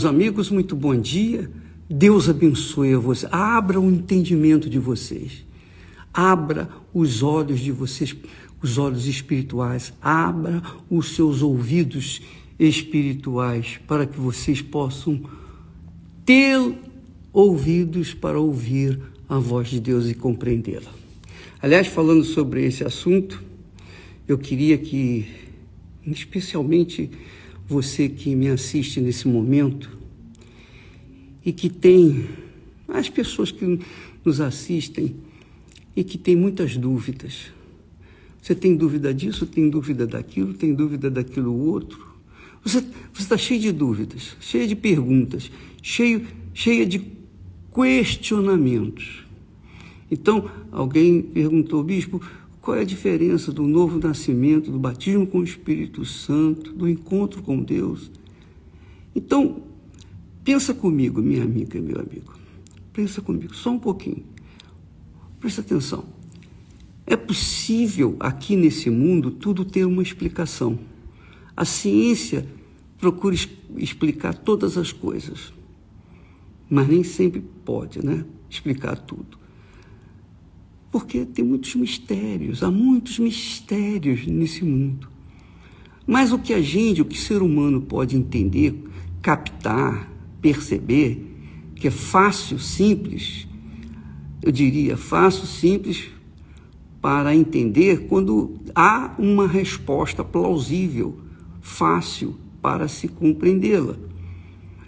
Meus amigos, muito bom dia. Deus abençoe a você. Abra o entendimento de vocês. Abra os olhos de vocês, os olhos espirituais. Abra os seus ouvidos espirituais para que vocês possam ter ouvidos para ouvir a voz de Deus e compreendê-la. Aliás, falando sobre esse assunto, eu queria que, especialmente você que me assiste nesse momento e que tem, as pessoas que nos assistem e que tem muitas dúvidas. Você tem dúvida disso, tem dúvida daquilo, tem dúvida daquilo outro. Você está cheio de dúvidas, cheio de perguntas, cheia de questionamentos. Então, alguém perguntou, bispo, qual é a diferença do novo nascimento, do batismo com o Espírito Santo, do encontro com Deus? Então, pensa comigo, minha amiga e meu amigo. Pensa comigo, só um pouquinho. Presta atenção. É possível aqui nesse mundo tudo ter uma explicação. A ciência procura explicar todas as coisas, mas nem sempre pode, né? Explicar tudo. Porque tem muitos mistérios, há muitos mistérios nesse mundo. Mas o que o ser humano pode entender, captar, perceber, que é fácil, simples, eu diria fácil, simples para entender quando há uma resposta plausível, fácil para se compreendê-la.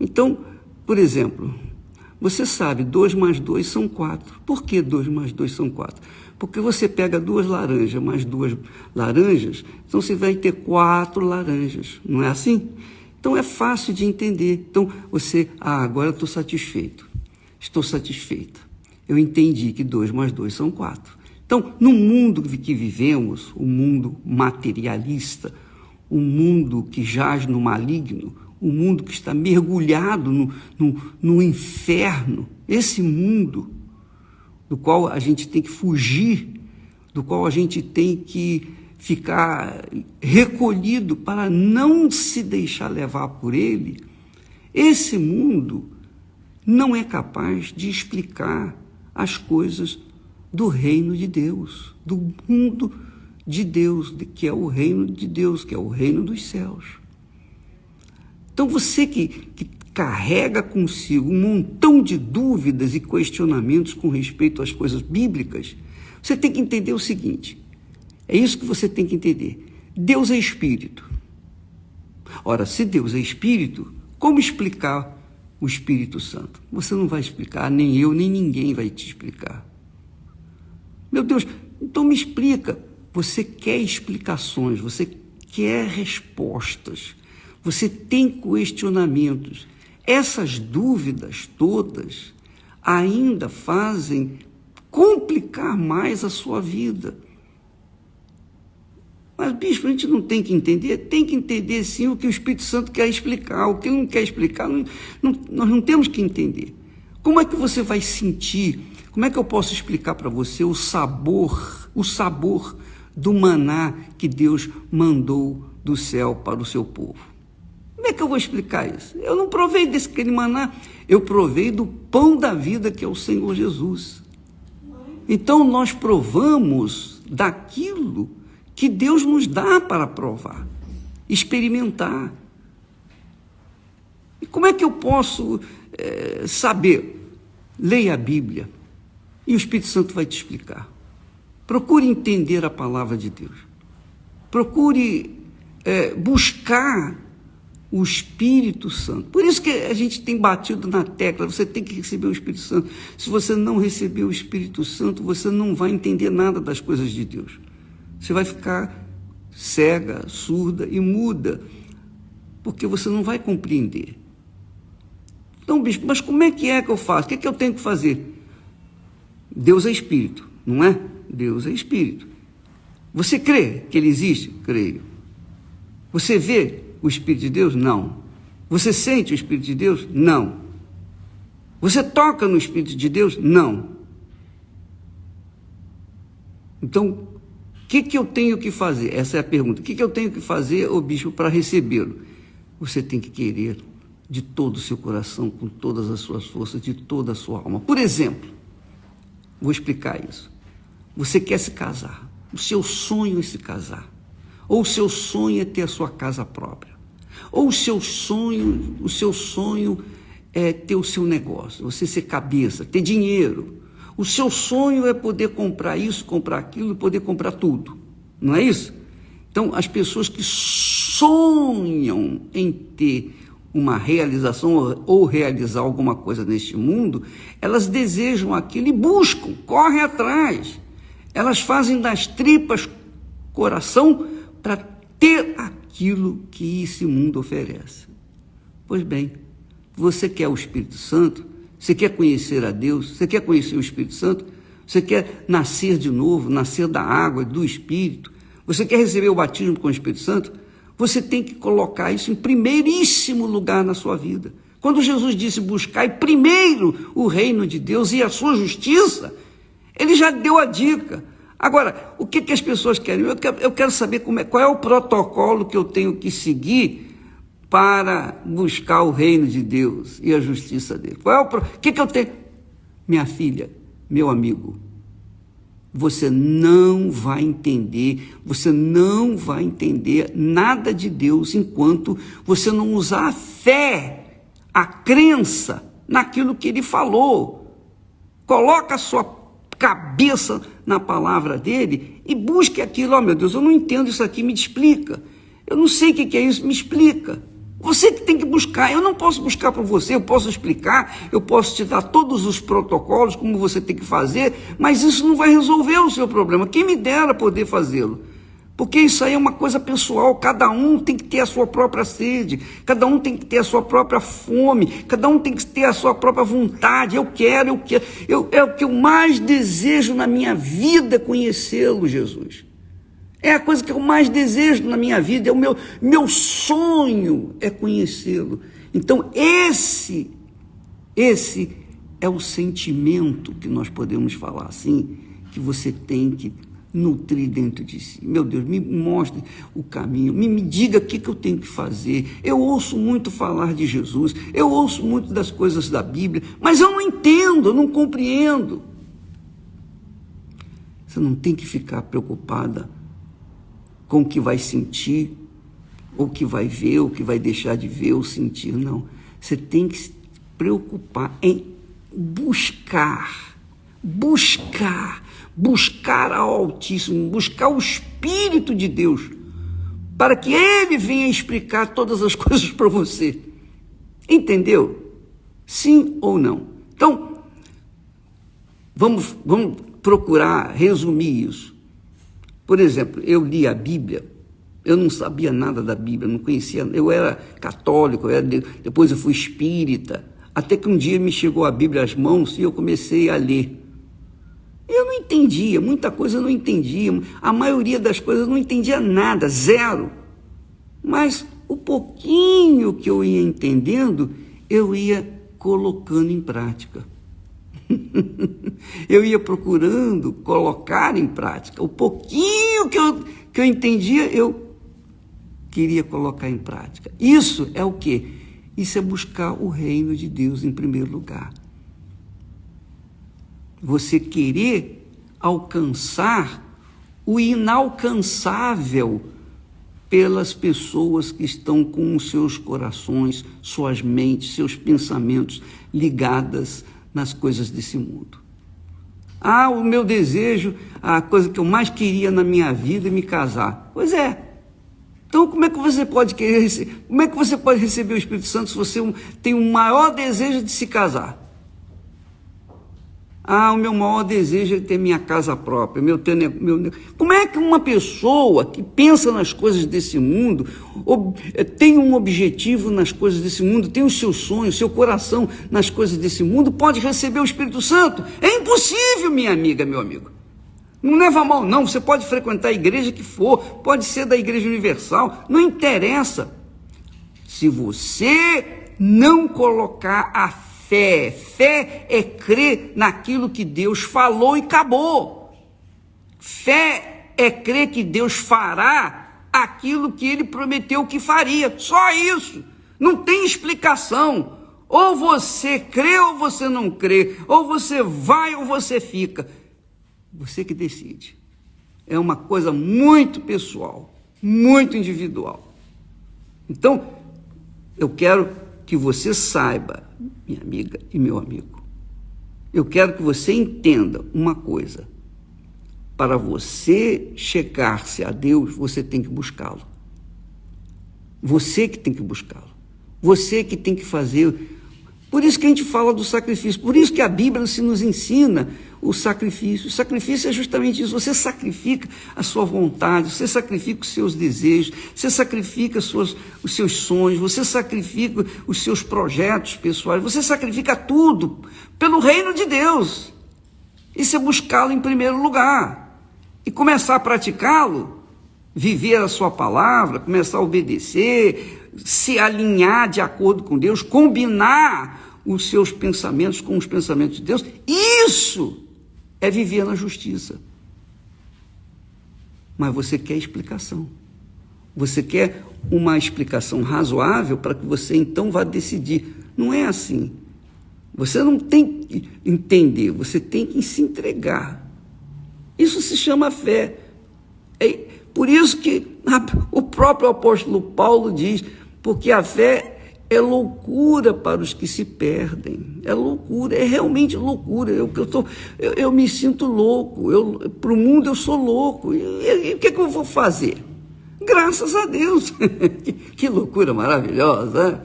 Então, por exemplo, você sabe, 2 mais 2 são 4. Por que 2 mais 2 são 4? Porque você pega 2 laranjas mais 2 laranjas, então você vai ter 4 laranjas, não é assim? Então é fácil de entender. Então você, agora eu estou satisfeito, estou satisfeita. Eu entendi que 2 mais 2 são 4. Então, no mundo que vivemos, o mundo materialista, o mundo que jaz no maligno, o mundo que está mergulhado no inferno, esse mundo do qual a gente tem que fugir, do qual a gente tem que ficar recolhido para não se deixar levar por ele, esse mundo não é capaz de explicar as coisas do reino de Deus, do mundo de Deus, que é o reino de Deus, que é o reino dos céus. Então você que carrega consigo um montão de dúvidas e questionamentos com respeito às coisas bíblicas, você tem que entender o seguinte, é isso que você tem que entender. Deus é Espírito. Ora, se Deus é Espírito, como explicar o Espírito Santo? Você não vai explicar, nem eu, nem ninguém vai te explicar. Meu Deus, então me explica. Você quer explicações, você quer respostas, você tem questionamentos. Essas dúvidas todas ainda fazem complicar mais a sua vida. Mas, bispo, a gente não tem que entender? Tem que entender, sim, o que o Espírito Santo quer explicar. O que ele não quer explicar, nós não temos que entender. Como é que você vai sentir? Como é que eu posso explicar para você o sabor do maná que Deus mandou do céu para o seu povo? Como é que eu vou explicar isso? Eu não provei daquele maná, eu provei do pão da vida que é o Senhor Jesus. Então nós provamos daquilo que Deus nos dá para provar, experimentar. E como é que eu posso saber? Leia a Bíblia e o Espírito Santo vai te explicar. Procure entender a palavra de Deus. Procure buscar o Espírito Santo. Por isso que a gente tem batido na tecla, você tem que receber o Espírito Santo. Se você não receber o Espírito Santo, você não vai entender nada das coisas de Deus. Você vai ficar cega, surda e muda, porque você não vai compreender. Então, bispo, mas como é que eu faço? O que eu tenho que fazer? Deus é Espírito, não é? Deus é Espírito. Você crê que Ele existe? Creio. Você vê o Espírito de Deus? Não. Você sente o Espírito de Deus? Não. Você toca no Espírito de Deus? Não. Então, o que eu tenho que fazer? Essa é a pergunta. O que eu tenho que fazer, ô bispo, para recebê-lo? Você tem que querer de todo o seu coração, com todas as suas forças, de toda a sua alma. Por exemplo, vou explicar isso. Você quer se casar, o seu sonho é se casar, ou o seu sonho é ter a sua casa própria, ou o seu sonho é ter o seu negócio, você ser cabeça, ter dinheiro. O seu sonho é poder comprar isso, comprar aquilo, poder comprar tudo, não é isso? Então, as pessoas que sonham em ter uma realização ou realizar alguma coisa neste mundo, elas desejam aquilo e buscam, correm atrás. Elas fazem das tripas coração para ter aquilo que esse mundo oferece. Pois bem, você quer o Espírito Santo? Você quer conhecer a Deus? Você quer conhecer o Espírito Santo? Você quer nascer de novo, nascer da água, do Espírito? Você quer receber o batismo com o Espírito Santo? Você tem que colocar isso em primeiríssimo lugar na sua vida. Quando Jesus disse buscai primeiro o reino de Deus e a sua justiça, ele já deu a dica. Agora, o que as pessoas querem? Eu quero saber qual é o protocolo que eu tenho que seguir para buscar o reino de Deus e a justiça dele. O que eu tenho? Minha filha, meu amigo, você não vai entender nada de Deus enquanto você não usar a fé, a crença naquilo que ele falou. Coloca a sua cabeça na palavra dele e busque aquilo. Meu Deus, eu não entendo isso aqui, me explica. Eu não sei o que é isso, me explica. Você que tem que buscar, eu não posso buscar para você, eu posso explicar, eu posso te dar todos os protocolos, como você tem que fazer, mas isso não vai resolver o seu problema. Quem me dera poder fazê-lo? Porque isso aí é uma coisa pessoal, cada um tem que ter a sua própria sede, cada um tem que ter a sua própria fome, cada um tem que ter a sua própria vontade. É o que eu mais desejo na minha vida, conhecê-lo, Jesus. É a coisa que eu mais desejo na minha vida, é o meu sonho é conhecê-lo. Então esse é o sentimento que nós podemos falar assim, que você tem que nutrir dentro de si. Meu Deus, me mostre o caminho, me diga o que eu tenho que fazer. Eu ouço muito falar de Jesus, eu ouço muito das coisas da Bíblia, mas eu não entendo, eu não compreendo. Você não tem que ficar preocupada com o que vai sentir, ou o que vai ver, ou o que vai deixar de ver ou sentir, não. Você tem que se preocupar em buscar ao Altíssimo, buscar o Espírito de Deus, para que Ele venha explicar todas as coisas para você. Entendeu? Sim ou não? Então, vamos procurar resumir isso. Por exemplo, eu li a Bíblia, eu não sabia nada da Bíblia, não conhecia, eu era católico, depois eu fui espírita, até que um dia me chegou a Bíblia às mãos e eu comecei a ler. Eu não entendia, muita coisa eu não entendia, a maioria das coisas eu não entendia nada, zero. Mas o pouquinho que eu ia entendendo, eu ia colocando em prática. Eu ia procurando colocar em prática. O pouquinho que eu entendia, eu queria colocar em prática. Isso é o quê? Isso é buscar o reino de Deus em primeiro lugar. Você querer alcançar o inalcançável pelas pessoas que estão com os seus corações, suas mentes, seus pensamentos ligadas nas coisas desse mundo. O meu desejo, a coisa que eu mais queria na minha vida é me casar. Pois é. Então, como é que você pode receber o Espírito Santo se você tem o maior desejo de se casar? O meu maior desejo é ter minha casa própria. Como é que uma pessoa que pensa nas coisas desse mundo, tem um objetivo nas coisas desse mundo, tem os seus sonhos, seu coração nas coisas desse mundo, pode receber o Espírito Santo? É impossível, minha amiga, meu amigo. Não leva a mal, não. Você pode frequentar a igreja que for, pode ser da Igreja Universal, não interessa. Se você não colocar a fé é crer naquilo que Deus falou e acabou. Fé é crer que Deus fará aquilo que Ele prometeu que faria. Só isso. Não tem explicação. Ou você crê ou você não crê. Ou você vai ou você fica. Você que decide. É uma coisa muito pessoal, muito individual. Então, eu quero que você saiba, minha amiga e meu amigo, eu quero que você entenda uma coisa. Para você chegar-se a Deus, você tem que buscá-lo. Você que tem que buscá-lo. Você que tem que fazer. Por isso que a gente fala do sacrifício. Por isso que a Bíblia se nos ensina o sacrifício. O sacrifício é justamente isso. Você sacrifica a sua vontade, você sacrifica os seus desejos, você sacrifica os seus sonhos, você sacrifica os seus projetos pessoais, você sacrifica tudo pelo reino de Deus. Isso é buscá-lo em primeiro lugar. E começar a praticá-lo, viver a sua palavra, começar a obedecer, se alinhar de acordo com Deus, combinar os seus pensamentos com os pensamentos de Deus. Isso é viver na justiça. Mas você quer explicação. Você quer uma explicação razoável para que você então vá decidir. Não é assim. Você não tem que entender, você tem que se entregar. Isso se chama fé. É por isso que o próprio apóstolo Paulo diz, porque a fé é loucura para os que se perdem. É loucura, é realmente loucura. Eu me sinto louco, para o mundo eu sou louco. E o que eu vou fazer? Graças a Deus. Que loucura maravilhosa, né?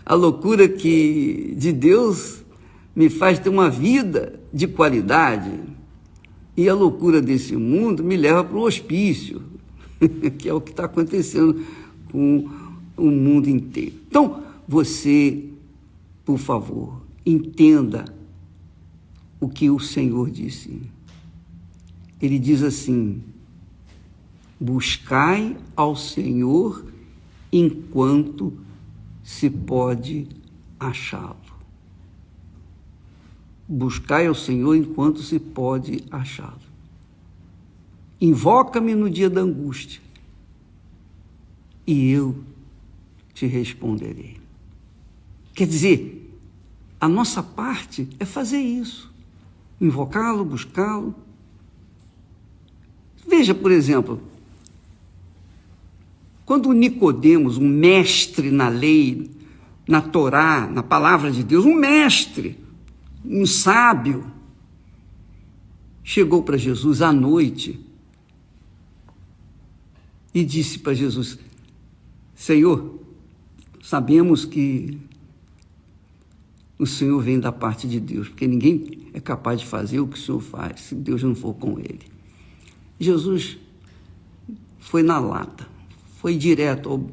A loucura de Deus me faz ter uma vida de qualidade. E a loucura desse mundo me leva para o hospício, que é o que está acontecendo com o mundo inteiro. Então, você, por favor, entenda o que o Senhor disse. Ele diz assim: buscai ao Senhor enquanto se pode achá-lo. Buscai ao Senhor enquanto se pode achá-lo. Invoca-me no dia da angústia, e eu te responderei. Quer dizer, a nossa parte é fazer isso. Invocá-lo, buscá-lo. Veja, por exemplo, quando Nicodemos, um mestre na lei, na Torá, na palavra de Deus, um mestre, um sábio, chegou para Jesus à noite e disse para Jesus: Senhor, sabemos que o Senhor vem da parte de Deus, porque ninguém é capaz de fazer o que o Senhor faz, se Deus não for com ele. Jesus foi na lata, foi direto.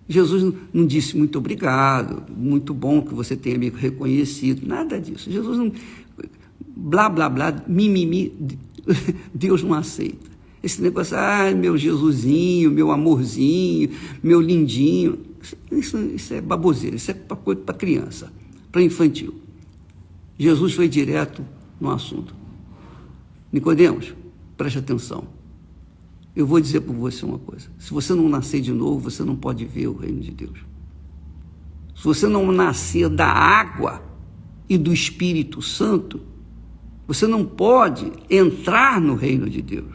Jesus não disse muito obrigado, muito bom que você tenha me reconhecido, nada disso. Jesus não, blá, blá, blá, mimimi, Deus não aceita. Esse negócio, meu Jesusinho, meu amorzinho, meu lindinho, isso é baboseira, isso é para criança, para infantil. Jesus foi direto no assunto. Nicodemos, preste atenção. Eu vou dizer para você uma coisa: se você não nascer de novo, você não pode ver o reino de Deus. Se você não nascer da água e do Espírito Santo, você não pode entrar no reino de Deus.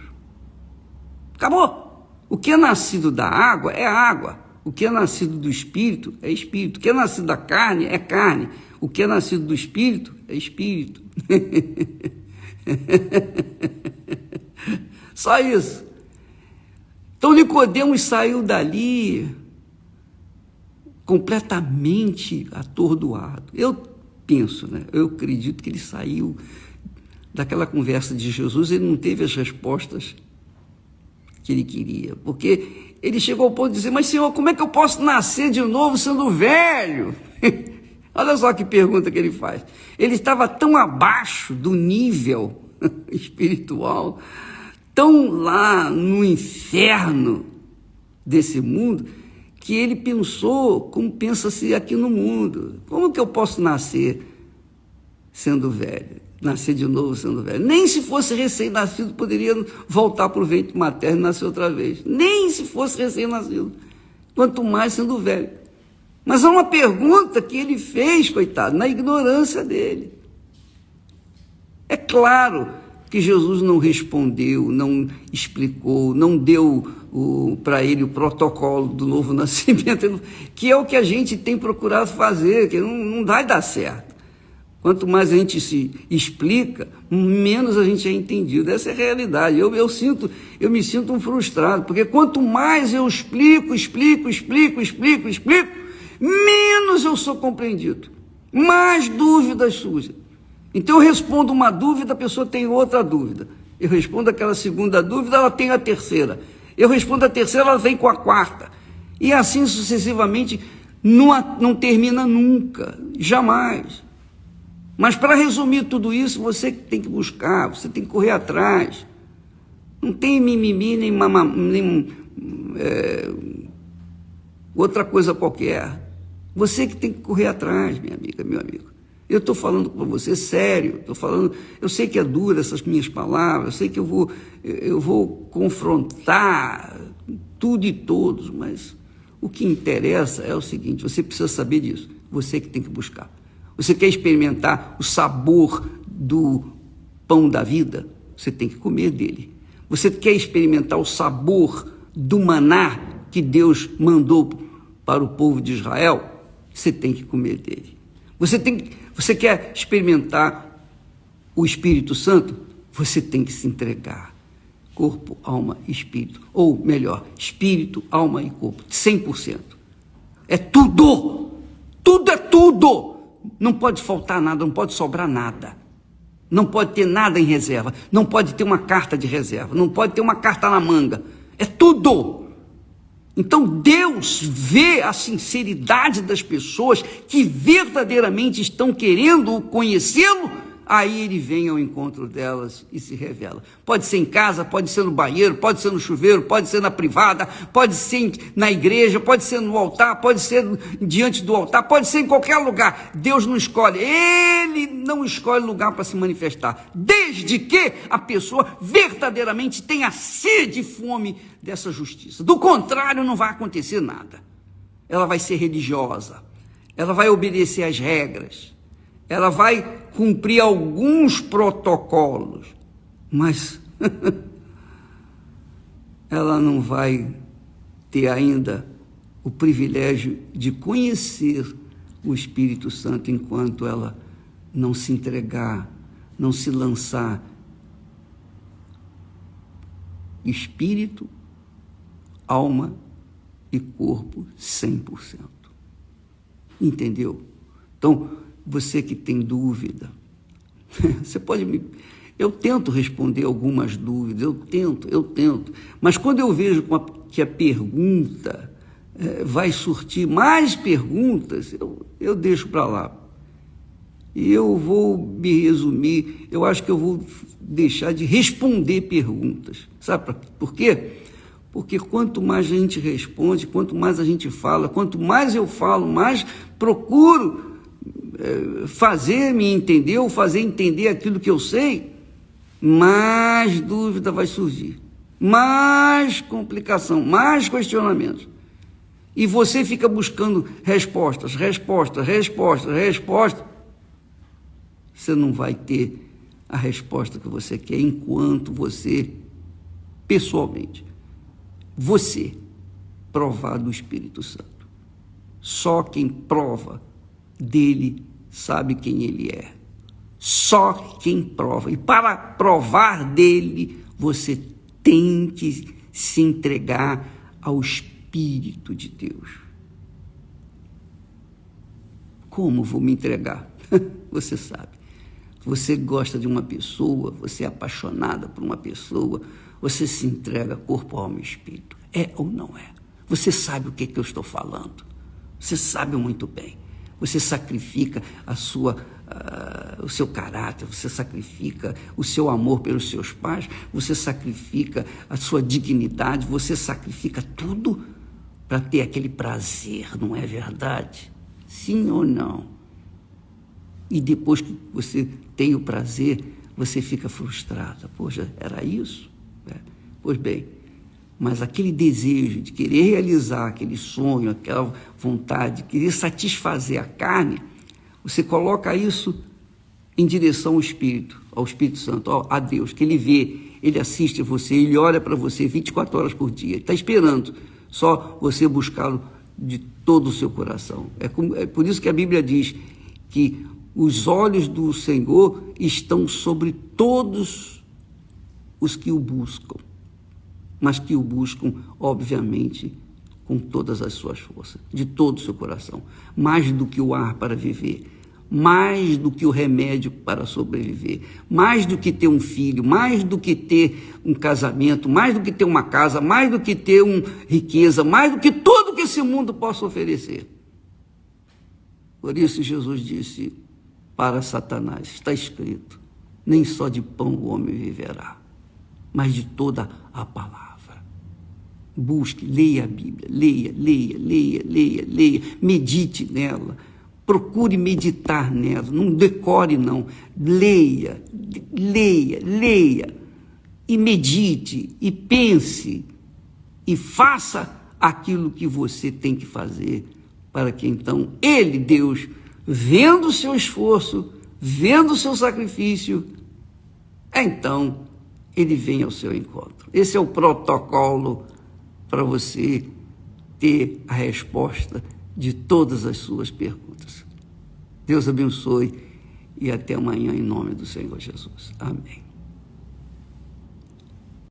Acabou. O que é nascido da água é água. O que é nascido do Espírito é Espírito. O que é nascido da carne é carne. O que é nascido do Espírito é Espírito. Só isso. Então Nicodemos saiu dali completamente atordoado. Eu penso, eu acredito que ele saiu daquela conversa de Jesus, ele não teve as respostas que ele queria, porque ele chegou ao ponto de dizer: mas Senhor, como é que eu posso nascer de novo sendo velho? Olha só que pergunta que ele faz. Ele estava tão abaixo do nível espiritual, tão lá no inferno desse mundo, que ele pensou como pensa-se aqui no mundo. Como que eu posso nascer sendo velho? Nascer de novo sendo velho? Nem se fosse recém-nascido poderia voltar para o ventre materno e nascer outra vez. Nem se fosse recém-nascido. Quanto mais sendo velho. Mas há uma pergunta que ele fez, coitado, na ignorância dele. É claro que Jesus não respondeu, não explicou, não deu para ele o protocolo do novo nascimento, que é o que a gente tem procurado fazer, que não vai dar certo. Quanto mais a gente se explica, menos a gente é entendido. Essa é a realidade. Eu me sinto um frustrado, porque quanto mais eu explico, menos eu sou compreendido. Mais dúvidas surgem. Então eu respondo uma dúvida, a pessoa tem outra dúvida. Eu respondo aquela segunda dúvida, ela tem a terceira. Eu respondo a terceira, ela vem com a quarta. E assim sucessivamente, não termina nunca, jamais. Mas para resumir tudo isso, você tem que buscar, você tem que correr atrás. Não tem mimimi, nem outra coisa qualquer. Você que tem que correr atrás, minha amiga, meu amigo. Eu estou falando com você sério, eu sei que é dura essas minhas palavras, eu sei que eu vou confrontar tudo e todos, mas o que interessa é o seguinte, você precisa saber disso, você que tem que buscar. Você quer experimentar o sabor do pão da vida? Você tem que comer dele. Você quer experimentar o sabor do maná que Deus mandou para o povo de Israel? Você tem que comer dele. Você quer experimentar o Espírito Santo? Você tem que se entregar. Corpo, alma e espírito. Ou melhor, espírito, alma e corpo. 100%. É tudo. Tudo é tudo. Não pode faltar nada, não pode sobrar nada. Não pode ter nada em reserva. Não pode ter uma carta de reserva. Não pode ter uma carta na manga. É tudo. Então Deus vê a sinceridade das pessoas que verdadeiramente estão querendo conhecê-lo, aí ele vem ao encontro delas e se revela. Pode ser em casa, pode ser no banheiro, pode ser no chuveiro, pode ser na privada, pode ser na igreja, pode ser no altar, pode ser diante do altar, pode ser em qualquer lugar. Deus não escolhe, ele não escolhe lugar para se manifestar, desde que a pessoa verdadeiramente tenha sede e fome dessa justiça. Do contrário, não vai acontecer nada. Ela vai ser religiosa, ela vai obedecer às regras, ela vai cumprir alguns protocolos, mas ela não vai ter ainda o privilégio de conhecer o Espírito Santo enquanto ela não se entregar, não se lançar espírito, alma e corpo 100%. Entendeu? Então, você que tem dúvida, você pode eu tento responder algumas dúvidas, eu tento, mas quando eu vejo que a pergunta vai surtir mais perguntas, eu deixo para lá. E eu vou me resumir, eu acho que eu vou deixar de responder perguntas. Sabe por quê? Porque quanto mais a gente responde, quanto mais a gente fala, quanto mais eu falo, mais procuro fazer-me entender ou fazer entender aquilo que eu sei, mais dúvida vai surgir, mais complicação, mais questionamentos. E você fica buscando respostas, você não vai ter a resposta que você quer enquanto você, pessoalmente, você provar do Espírito Santo. Só quem prova dele sabe quem ele é. Só quem prova. E para provar dele, você tem que se entregar ao Espírito de Deus. Como vou me entregar? Você sabe. Você gosta de uma pessoa, você é apaixonada por uma pessoa, você se entrega corpo, alma e espírito. É ou não é? Você sabe o que eu estou falando. Você sabe muito bem. Você sacrifica o seu caráter, você sacrifica o seu amor pelos seus pais, você sacrifica a sua dignidade, você sacrifica tudo para ter aquele prazer, não é verdade? Sim ou não? E depois que você tem o prazer, você fica frustrada. Poxa, era isso? Pois bem, mas aquele desejo de querer realizar aquele sonho, aquela vontade, de querer satisfazer a carne, você coloca isso em direção ao Espírito Santo, a Deus, que Ele vê, Ele assiste você, Ele olha para você 24 horas por dia, Ele está esperando só você buscá-lo de todo o seu coração. É por isso que a Bíblia diz que os olhos do Senhor estão sobre todos os que o buscam, mas que o buscam, obviamente, com todas as suas forças, de todo o seu coração, mais do que o ar para viver, mais do que o remédio para sobreviver, mais do que ter um filho, mais do que ter um casamento, mais do que ter uma casa, mais do que ter riqueza, mais do que tudo que esse mundo possa oferecer. Por isso Jesus disse para Satanás, está escrito, nem só de pão o homem viverá, mas de toda a palavra. Busque, leia a Bíblia, leia, medite nela, procure meditar nela, não decore não, leia, e medite, e pense, e faça aquilo que você tem que fazer, para que então Ele, Deus, vendo o seu esforço, vendo o seu sacrifício, então Ele vem ao seu encontro. Esse é o protocolo para você ter a resposta de todas as suas perguntas. Deus abençoe e até amanhã em nome do Senhor Jesus. Amém.